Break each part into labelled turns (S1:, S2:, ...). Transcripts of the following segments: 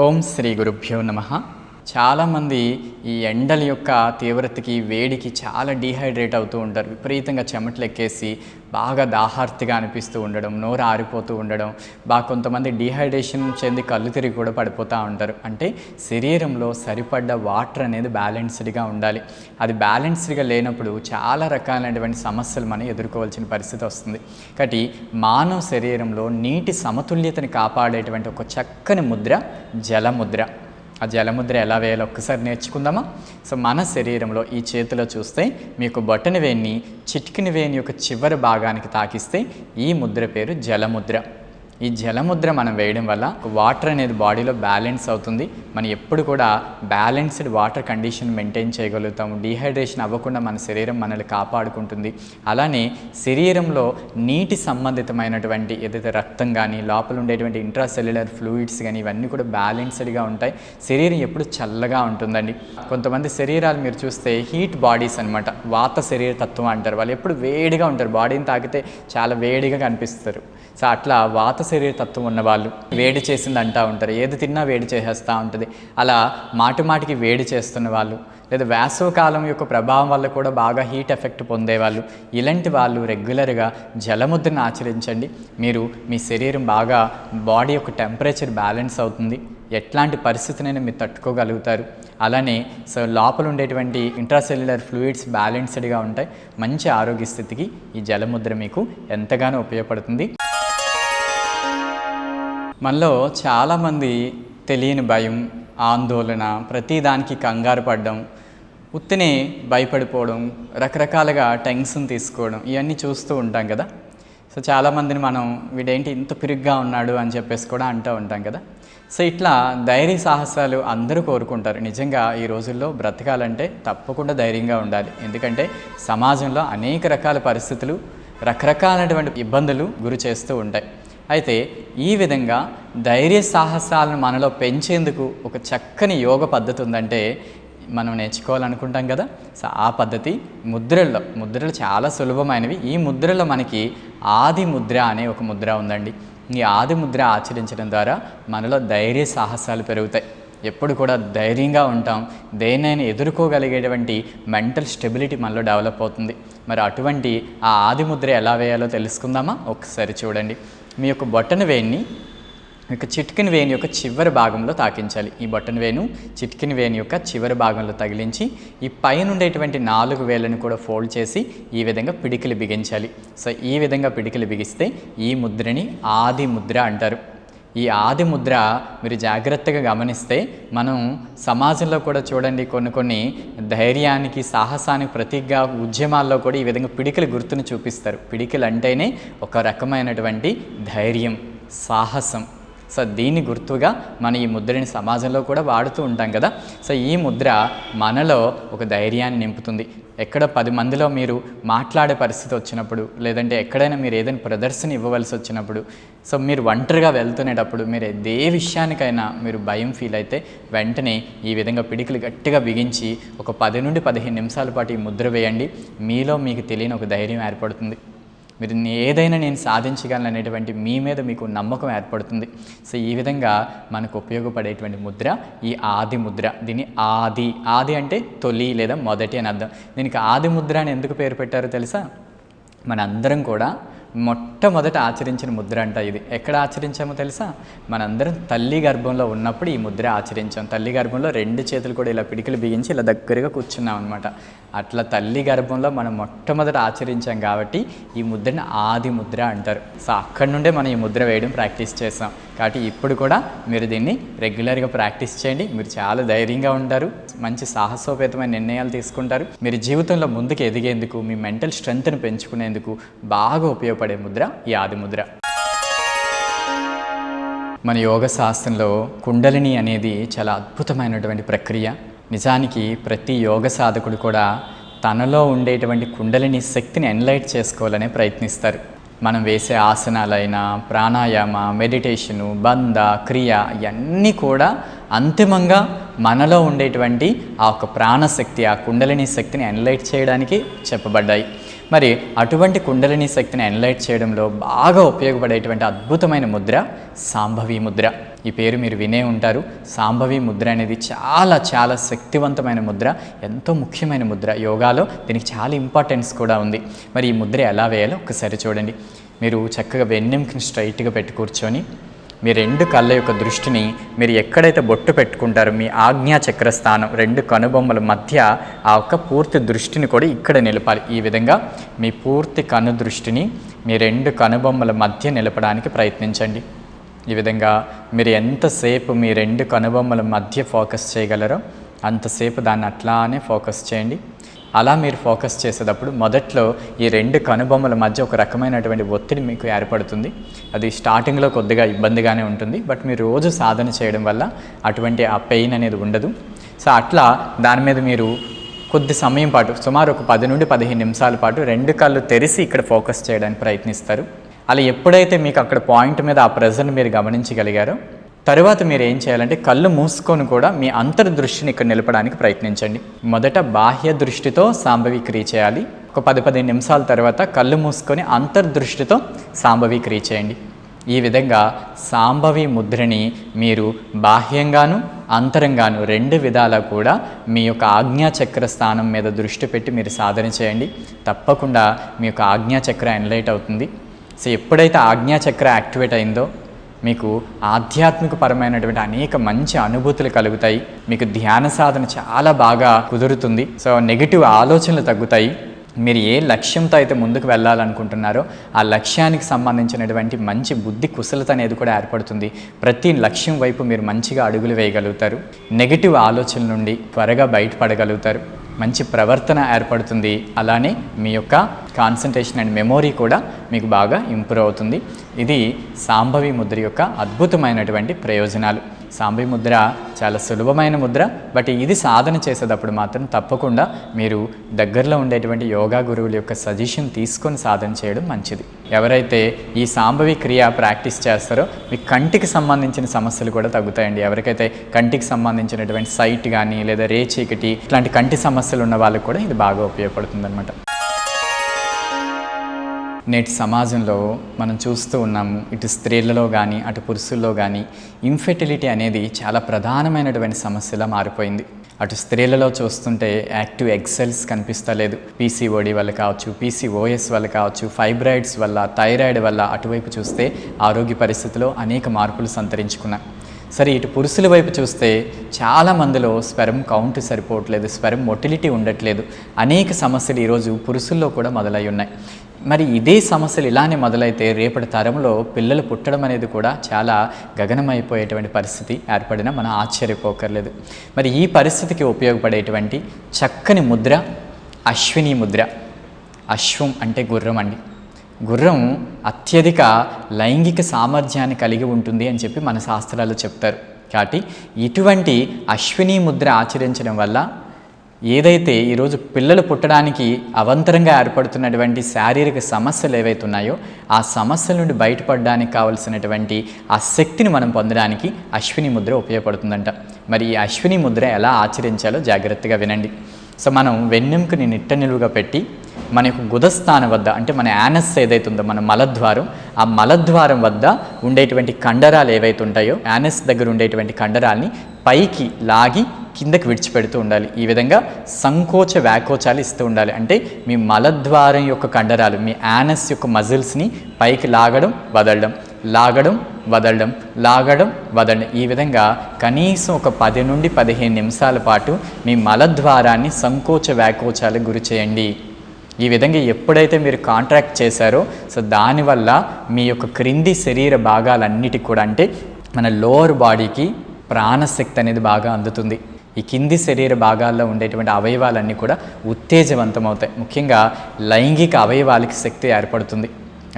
S1: ఓం శ్రీ గురుభ్యో నమః. చాలామంది ఈ ఎండల యొక్క తీవ్రతకి వేడికి చాలా డీహైడ్రేట్ అవుతూ ఉంటారు. విపరీతంగా చెమటలు ఎక్కేసి బాగా దాహార్తిగా అనిపిస్తూ ఉండడం, నోరు ఆరిపోతూ ఉండడం, కొంతమంది డీహైడ్రేషన్ చెంది కళ్ళు తిరిగి కూడా పడిపోతూ ఉంటారు. అంటే శరీరంలో సరిపడ్డ వాటర్ అనేది బ్యాలెన్స్డ్గా ఉండాలి. అది బ్యాలెన్స్డ్గా లేనప్పుడు చాలా రకాలైనటువంటి సమస్యలు మనం ఎదుర్కోవాల్సిన పరిస్థితి వస్తుంది. కాబట్టి మానవ శరీరంలో నీటి సమతుల్యతని కాపాడేటువంటి ఒక చక్కని ముద్ర జలముద్ర. ఆ జలముద్ర ఎలా వేయాలో ఒక్కసారి నేర్చుకుందామా? సో మన శరీరంలో ఈ చేతిలో చూస్తే మీకు బొటన వేలిని చిటికిన వేలి యొక్క చివరి భాగానికి తాకిస్తే ఈ ముద్ర పేరు జలముద్ర. ఈ జలముద్ర మనం వేయడం వల్ల వాటర్ అనేది బాడీలో బ్యాలెన్స్ అవుతుంది. మనం ఎప్పుడు కూడా బ్యాలెన్స్డ్ వాటర్ కండిషన్ మెయింటైన్ చేయగలుగుతాము. డీహైడ్రేషన్ అవ్వకుండా మన శరీరం మనల్ని కాపాడుకుంటుంది. అలానే శరీరంలో నీటి సంబంధితమైనటువంటి ఏదైతే రక్తం కానీ లోపల ఉండేటువంటి ఇంట్రాసెల్యులర్ ఫ్లూయిడ్స్ కానీ ఇవన్నీ కూడా బ్యాలెన్స్డ్గా ఉంటాయి. శరీరం ఎప్పుడు చల్లగా ఉంటుందండి. కొంతమంది శరీరాలు మీరు చూస్తే హీట్ బాడీస్ అనమాట, వాత శరీర తత్వం అంటారు. వాళ్ళు ఎప్పుడు వేడిగా ఉంటారు, బాడీని తాకితే చాలా వేడిగా కనిపిస్తారు. సో అట్లా వాత శరీర తత్వం ఉన్నవాళ్ళు వేడి చేసింది అంటూ ఉంటారు, ఏది తిన్నా వేడి చేసేస్తూ ఉంటుంది. అలా మాటిమాటికి వేడి చేస్తున్న వాళ్ళు, లేదా వేసవకాలం యొక్క ప్రభావం వల్ల కూడా బాగా హీట్ ఎఫెక్ట్ పొందేవాళ్ళు, ఇలాంటి వాళ్ళు రెగ్యులర్గా జలముద్రను ఆచరించండి. మీరు మీ శరీరం బాగా బాడీ యొక్క టెంపరేచర్ బ్యాలెన్స్ అవుతుంది. ఎట్లాంటి పరిస్థితినైనా మీరు తట్టుకోగలుగుతారు. అలానే లోపల ఉండేటువంటి ఇంట్రాసెల్యులర్ ఫ్లూయిడ్స్ బ్యాలెన్స్డ్గా ఉంటాయి. మంచి ఆరోగ్య స్థితికి ఈ జలముద్ర మీకు ఎంతగానో ఉపయోగపడుతుంది. మనలో చాలామంది తెలియని భయం, ఆందోళన, ప్రతిదానికి కంగారు పడడం, ఉత్తినే భయపడిపోవడం, రకరకాలుగా టెన్షన్ తీసుకోవడం ఇవన్నీ చూస్తూ ఉంటాం కదా. సో చాలామందిని మనం వీడేంటి ఇంత పిరుగ్గా ఉన్నాడు అని చెప్పేసి కూడా అంటూ ఉంటాం కదా. సో ఇట్లా ధైర్య సాహసాలు అందరూ కోరుకుంటారు. నిజంగా ఈ రోజుల్లో బ్రతకాలంటే తప్పకుండా ధైర్యంగా ఉండాలి. ఎందుకంటే సమాజంలో అనేక రకాల పరిస్థితులు, రకరకాలైనటువంటి ఇబ్బందులు గురి చేస్తూ ఉంటాయి. అయితే ఈ విధంగా ధైర్య సాహసాలను మనలో పెంచేందుకు ఒక చక్కని యోగ పద్ధతి ఉందంటే మనం నేర్చుకోవాలనుకుంటాం కదా. సో ఆ పద్ధతి ముద్రలు చాలా సులభమైనవి. ఈ ముద్రలో మనకి ఆది ముద్ర అనే ఒక ముద్ర ఉందండి. ఈ ఆది ముద్ర ఆచరించడం ద్వారా మనలో ధైర్య సాహసాలు పెరుగుతాయి. ఎప్పుడు కూడా ధైర్యంగా ఉంటాం. దేన్నైనా ఎదుర్కోగలిగేటువంటి మెంటల్ స్టెబిలిటీ మనలో డెవలప్ అవుతుంది. మరి అటువంటి ఆ ఆది ముద్ర ఎలా వేయాలో తెలుసుకుందామా? ఒకసారి చూడండి. మీ యొక్క బొటన వేలిని చిటికిన వేణి యొక్క చివరి భాగంలో తాకించాలి. ఈ బొటన వేణు చిటికిన వేణి యొక్క చివరి భాగంలో తగిలించి ఈ పైన ఉండేటువంటి 4 వేలను కూడా ఫోల్డ్ చేసి ఈ విధంగా పిడికిలు బిగించాలి. సో ఈ విధంగా పిడికిలు బిగిస్తే ఈ ముద్రని ఆది ముద్ర అంటారు. ఈ ఆది ముద్ర మీరు జాగ్రత్తగా గమనిస్తే మనం సమాజంలో కూడా చూడండి, కొన్ని ధైర్యానికి, సాహసానికి ప్రతీకగా ఉద్యమాల్లో కూడా ఈ విధంగా పిడికిల గుర్తును చూపిస్తారు. పిడికిలు అంటేనే ఒక రకమైనటువంటి ధైర్యం, సాహసం. సో దీన్ని గుర్తుగా మనం ఈ ముద్రని సమాజంలో కూడా వాడుతూ ఉంటాం కదా. సో ఈ ముద్ర మనలో ఒక ధైర్యాన్ని నింపుతుంది. ఎక్కడ 10 మందిలో మీరు మాట్లాడే పరిస్థితి వచ్చినప్పుడు, లేదంటే ఎక్కడైనా మీరు ఏదైనా ప్రదర్శన ఇవ్వవలసి వచ్చినప్పుడు, సో మీరు ఒంటరిగా వెళ్తునేటప్పుడు మీరు ఏ విషయానికైనా మీరు భయం ఫీల్ అయితే వెంటనే ఈ విధంగా పిడికిలు గట్టిగా బిగించి ఒక 10 నుండి 15 నిమిషాల పాటు ఈ ముద్ర వేయండి. మీలో మీకు తెలియని ఒక ధైర్యం ఏర్పడుతుంది. మీరు ఏదైనా నేను సాధించగలను అనేటువంటి మీ మీద మీకు నమ్మకం ఏర్పడుతుంది. సో ఈ విధంగా మనకు ఉపయోగపడేటువంటి ముద్ర ఈ ఆది ముద్ర. దీన్ని ఆది అంటే తొలి లేదా మొదటి అని అర్థం. దీనికి ఆది ముద్ర అని ఎందుకు పేరు పెట్టారో తెలుసా? మనందరం కూడా మొట్టమొదట ఆచరించిన ముద్ర అంట ఇది. ఎక్కడ ఆచరించామో తెలుసా? మనందరం తల్లి గర్భంలో ఉన్నప్పుడు ఈ ముద్ర ఆచరించాం. తల్లి గర్భంలో 2 చేతులు కూడా ఇలా పిడికిలు బిగించి ఇలా దగ్గరగా కూర్చున్నాం అనమాట. అట్లా తల్లి గర్భంలో మనం మొట్టమొదట ఆచరించాం కాబట్టి ఈ ముద్రని ఆది ముద్ర అంటారు. సో అక్కడి నుండే మనం ఈ ముద్ర వేయడం ప్రాక్టీస్ చేస్తాం. కాబట్టి ఇప్పుడు కూడా మీరు దీన్ని రెగ్యులర్గా ప్రాక్టీస్ చేయండి. మీరు చాలా ధైర్యంగా ఉంటారు, మంచి సాహసోపేతమైన నిర్ణయాలు తీసుకుంటారు. మీరు జీవితంలో ముందుకు ఎదిగేందుకు, మీ మెంటల్ స్ట్రెంగ్త్ని పెంచుకునేందుకు బాగా ఉపయోగపడే ముద్ర ఈ ఆది ముద్ర. మన యోగ శాస్త్రంలో కుండలిని అనేది చాలా అద్భుతమైనటువంటి ప్రక్రియ. నిజానికి ప్రతి యోగ సాధకుడు కూడా తనలో ఉండేటువంటి కుండలిని శక్తిని ఎన్లైట్ చేసుకోవాలనే ప్రయత్నిస్తారు. మనం వేసే ఆసనాలైనా, ప్రాణాయామ, మెడిటేషను, బంధ, క్రియ ఇవన్నీ కూడా అంతిమంగా మనలో ఉండేటువంటి ఆ ఒక ప్రాణశక్తి, ఆ కుండలిని శక్తిని ఎన్లైట్ చేయడానికి చెప్పబడ్డాయి. మరి అటువంటి కుండలిని శక్తిని ఎన్లైట్ చేయడంలో బాగా ఉపయోగపడేటువంటి అద్భుతమైన ముద్ర సాంభవి ముద్ర. ఈ పేరు మీరు వినే ఉంటారు. సాంభవి ముద్ర అనేది చాలా చాలా శక్తివంతమైన ముద్ర, ఎంతో ముఖ్యమైన ముద్ర. యోగాలో దీనికి చాలా ఇంపార్టెన్స్ కూడా ఉంది. మరి ఈ ముద్ర ఎలా వేయాలో ఒకసారి చూడండి. మీరు చక్కగా వెన్నెముకని స్ట్రైట్గా పెట్టి కూర్చొని మీ 2 కళ్ళ యొక్క దృష్టిని మీరు ఎక్కడైతే బొట్టు పెట్టుకుంటారో మీ ఆజ్ఞా చక్ర స్థానం 2 కనుబొమ్మల మధ్య ఆ ఒక్క పూర్తి దృష్టిని కూడా ఇక్కడ నిలపాలి. ఈ విధంగా మీ పూర్తి కను దృష్టిని మీ 2 కనుబొమ్మల మధ్య నిలపడానికి ప్రయత్నించండి. ఈ విధంగా మీరు ఎంతసేపు మీ 2 కనుబొమ్మల మధ్య ఫోకస్ చేయగలరో అంతసేపు దాన్ని అట్లానే ఫోకస్ చేయండి. అలా మీరు ఫోకస్ చేసేటప్పుడు మొదట్లో ఈ 2 కనుబొమ్మల మధ్య ఒక రకమైనటువంటి ఒత్తిడి మీకు ఏర్పడుతుంది. అది స్టార్టింగ్లో కొద్దిగా ఇబ్బందిగానే ఉంటుంది, బట్ మీరు రోజు సాధన చేయడం వల్ల అటువంటి ఆ పెయిన్ అనేది ఉండదు. సో అట్లా దాని మీద మీరు కొద్ది సమయం పాటు, సుమారు ఒక 10 నుండి 15 నిమిషాల పాటు 2 కళ్ళు తెరిచి ఇక్కడ ఫోకస్ చేయడానికి ప్రయత్నిస్తారు. అలా ఎప్పుడైతే మీకు అక్కడ పాయింట్ మీద ఆ ప్రెజర్ని మీరు గమనించగలిగారో తరువాత మీరు ఏం చేయాలంటే కళ్ళు మూసుకొని కూడా మీ అంతర్దృష్టిని ఇక్కడ నిలపడానికి ప్రయత్నించండి. మొదట బాహ్య దృష్టితో సాంభవి క్రియ చేయాలి. ఒక 10-15 నిమిషాల తర్వాత కళ్ళు మూసుకొని అంతర్దృష్టితో సాంభవి క్రియ చేయండి. ఈ విధంగా సాంభవి ముద్రని మీరు బాహ్యంగాను అంతరంగాను 2 విధాలా కూడా మీ యొక్క ఆజ్ఞాచక్ర స్థానం మీద దృష్టి పెట్టి మీరు సాధన చేయండి. తప్పకుండా మీ యొక్క ఆజ్ఞాచక్ర ఎన్లైట్ అవుతుంది. సో ఎప్పుడైతే ఆజ్ఞాచక్ర యాక్టివేట్ అయిందో మీకు ఆధ్యాత్మిక పరమైనటువంటి అనేక మంచి అనుభూతులు కలుగుతాయి. మీకు ధ్యాన సాధన చాలా బాగా కుదురుతుంది. సో నెగిటివ్ ఆలోచనలు తగ్గుతాయి. మీరు ఏ లక్ష్యంతో అయితే ముందుకు వెళ్ళాలనుకుంటున్నారో ఆ లక్ష్యానికి సంబంధించినటువంటి మంచి బుద్ధి కుశలత అనేది కూడా ఏర్పడుతుంది. ప్రతి లక్ష్యం వైపు మీరు మంచిగా అడుగులు వేయగలుగుతారు. నెగిటివ్ ఆలోచనల నుండి త్వరగా బయటపడగలుగుతారు. మంచి ప్రవర్తన ఏర్పడుతుంది. అలానే మీ యొక్క కాన్సంట్రేషన్ అండ్ మెమొరీ కూడా మీకు బాగా ఇంప్రూవ్ అవుతుంది. ఇది సాంభవి ముద్ర యొక్క అద్భుతమైనటువంటి ప్రయోజనాలు. సాంభవి ముద్ర చాలా సులభమైన ముద్ర, బట్ ఇది సాధన చేసేటప్పుడు మాత్రం తప్పకుండా మీరు దగ్గరలో ఉండేటువంటి యోగా గురువుల యొక్క సజెషన్ తీసుకొని సాధన చేయడం మంచిది. ఎవరైతే ఈ సాంభవి క్రియ ప్రాక్టీస్ చేస్తారో మీ కంటికి సంబంధించిన సమస్యలు కూడా తగ్గుతాయండి. ఎవరికైతే కంటికి సంబంధించినటువంటి సైట్ కానీ లేదా రేచీకటి ఇట్లాంటి కంటి సమస్యలు ఉన్న వాళ్ళకి కూడా ఇది బాగా ఉపయోగపడుతుంది అన్నమాట. నేటి సమాజంలో మనం చూస్తూ ఉన్నాము, ఇటు స్త్రీలలో కానీ అటు పురుషుల్లో కానీ ఇన్ఫెర్టిలిటీ అనేది చాలా ప్రధానమైనటువంటి సమస్యలా మారిపోయింది. అటు స్త్రీలలో చూస్తుంటే యాక్టివ్ ఎగ్ సెల్స్ కనిపిస్తలేదు. పీసీఓడి వల్ల కావచ్చు, పీసీఓఎస్ వల్ల కావచ్చు, ఫైబ్రాయిడ్స్ వల్ల, థైరాయిడ్ వల్ల అటువైపు చూస్తే ఆరోగ్య పరిస్థితిలో అనేక మార్పులు సంతరించుకున్నాయి. సరే, ఇటు పురుషుల వైపు చూస్తే చాలా మందిలో స్పెర్మ్ కౌంట్ సరిపోవట్లేదు, స్పెర్మ్ మొటిలిటీ ఉండట్లేదు. అనేక సమస్యలు ఈరోజు పురుషుల్లో కూడా మొదలై ఉన్నాయి. మరి ఇదే సమస్యలు ఇలానే మొదలైతే రేపటి తరంలో పిల్లలు పుట్టడం అనేది కూడా చాలా గగనమైపోయేటువంటి పరిస్థితి ఏర్పడినా మనం ఆశ్చర్యపోకర్లేదు. మరి ఈ పరిస్థితికి ఉపయోగపడేటువంటి చక్కని ముద్ర అశ్విని ముద్ర. అశ్వం అంటే గుర్రం అండి. గుర్రం అత్యధిక లైంగిక సామర్థ్యాన్ని కలిగి ఉంటుంది అని చెప్పి మన శాస్త్రాలు చెప్తారు. కాబట్టి ఇటువంటి అశ్విని ముద్ర ఆచరించడం వల్ల ఏదైతే ఈరోజు పిల్లలు పుట్టడానికి అవంతరంగా ఏర్పడుతున్నటువంటి శారీరక సమస్యలు ఏవైతే ఉన్నాయో ఆ సమస్యల నుండి బయటపడడానికి కావలసినటువంటి ఆ శక్తిని మనం పొందడానికి అశ్విని ముద్ర ఉపయోగపడుతుందంట. మరి ఈ అశ్విని ముద్ర ఎలా ఆచరించాలో జాగ్రత్తగా వినండి. సో మనం వెన్నెముకని నిట్ట నిలువుగా పెట్టి మన యొక్క గుదస్థానం వద్ద, అంటే మన యానస్ ఏదైతే ఉందో మన మలద్వారం, ఆ మలద్వారం వద్ద ఉండేటువంటి కండరాలు ఏవైతే ఉంటాయో యానస్ దగ్గర ఉండేటువంటి కండరాల్ని పైకి లాగి కిందకి విడిచిపెడుతూ ఉండాలి. ఈ విధంగా సంకోచ వ్యాకోచాలు ఇస్తూ ఉండాలి. అంటే మీ మలద్వారం యొక్క కండరాలు, మీ యానస్ యొక్క మజిల్స్ని పైకి లాగడం వదలడం, లాగడం వదలడం, లాగడం వదలడం. ఈ విధంగా కనీసం ఒక 10 నుండి 15 నిమిషాల పాటు మీ మలద్వారాన్ని సంకోచ వ్యాకోచాలకు గురి చేయండి. ఈ విధంగా ఎప్పుడైతే మీరు కాంట్రాక్ట్ చేశారో సో దానివల్ల మీ యొక్క క్రింది శరీర భాగాలన్నిటికి కూడా, అంటే మన లోవర్ బాడీకి ప్రాణశక్తి అనేది బాగా అందుతుంది. ఈ కింది శరీర భాగాల్లో ఉండేటువంటి అవయవాలన్నీ కూడా ఉత్తేజవంతమవుతాయి. ముఖ్యంగా లైంగిక అవయవాలకి శక్తి ఏర్పడుతుంది.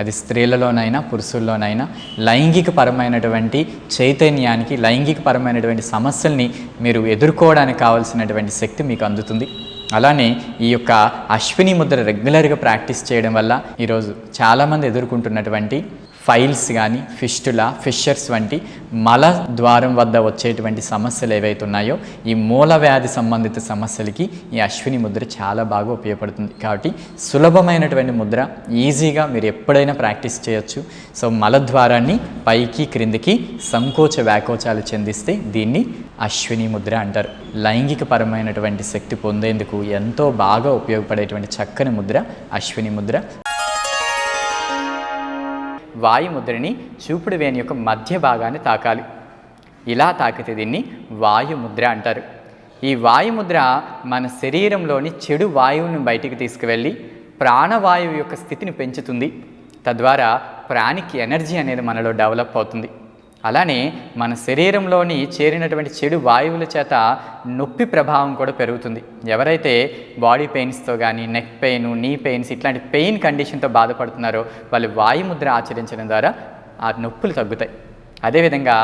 S1: అది స్త్రీలలోనైనా పురుషుల్లోనైనా లైంగిక పరమైనటువంటి చైతన్యానికి, లైంగిక పరమైనటువంటి సమస్యల్ని మీరు ఎదుర్కోవడానికి కావాల్సినటువంటి శక్తి మీకు అందుతుంది. అలానే ఈ యొక్క అశ్విని ముద్ర రెగ్యులర్గా ప్రాక్టీస్ చేయడం వల్ల ఈరోజు చాలామంది ఎదుర్కొంటున్నటువంటి ఫైల్స్ కానీ ఫిస్టులా ఫిషర్స్ వంటి మల ద్వారం వద్ద వచ్చేటువంటి సమస్యలు ఏవైతే ఉన్నాయో ఈ మూల వ్యాధి సంబంధిత సమస్యలకి ఈ అశ్విని ముద్ర చాలా బాగా ఉపయోగపడుతుంది. కాబట్టి సులభమైనటువంటి ముద్ర, ఈజీగా మీరు ఎప్పుడైనా ప్రాక్టీస్ చేయొచ్చు. సో మలద్వారాన్ని పైకి క్రిందికి సంకోచ వ్యాకోచాలు చెందిస్తే దీన్ని అశ్విని ముద్ర అంటారు. లైంగిక పరమైనటువంటి శక్తి పొందేందుకు ఎంతో బాగా ఉపయోగపడేటువంటి చక్కని ముద్ర అశ్విని ముద్ర. వాయుముద్రని చూపుడు వేణి యొక్క మధ్య భాగాన్ని తాకాలి. ఇలా తాకితే దీన్ని వాయుముద్ర అంటారు. ఈ వాయుముద్ర మన శరీరంలోని చెడు వాయువును బయటికి తీసుకువెళ్ళి ప్రాణవాయువు యొక్క స్థితిని పెంచుతుంది. తద్వారా ప్రాణిక్ ఎనర్జీ అనేది మనలో డెవలప్ అవుతుంది. అలానే మన శరీరంలోని చేరినటువంటి చెడు వాయువుల చేత నొప్పి ప్రభావం కూడా పెరుగుతుంది. ఎవరైతే బాడీ పెయిన్స్తో కానీ నెక్ పెయిన్, నీ పెయిన్స్ ఇట్లాంటి పెయిన్ కండిషన్తో బాధపడుతున్నారో వాళ్ళు వాయుముద్ర ఆచరించడం ద్వారా ఆ నొప్పులు తగ్గుతాయి. అదేవిధంగా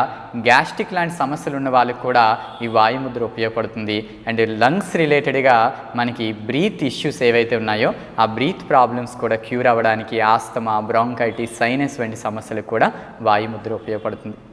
S1: గ్యాస్ట్రిక్ లాంటి సమస్యలు ఉన్న వాళ్ళకి కూడా ఈ వాయుముద్ర ఉపయోగపడుతుంది. అండ్ లంగ్స్ రిలేటెడ్గా మనకి బ్రీత్ ఇష్యూస్ ఏవైతే ఉన్నాయో ఆ బ్రీత్ ప్రాబ్లమ్స్ కూడా క్యూర్ అవ్వడానికి, ఆస్తమా, బ్రాంకైటిస్, సైనస్ వంటి సమస్యలకు కూడా వాయుముద్ర ఉపయోగపడుతుంది.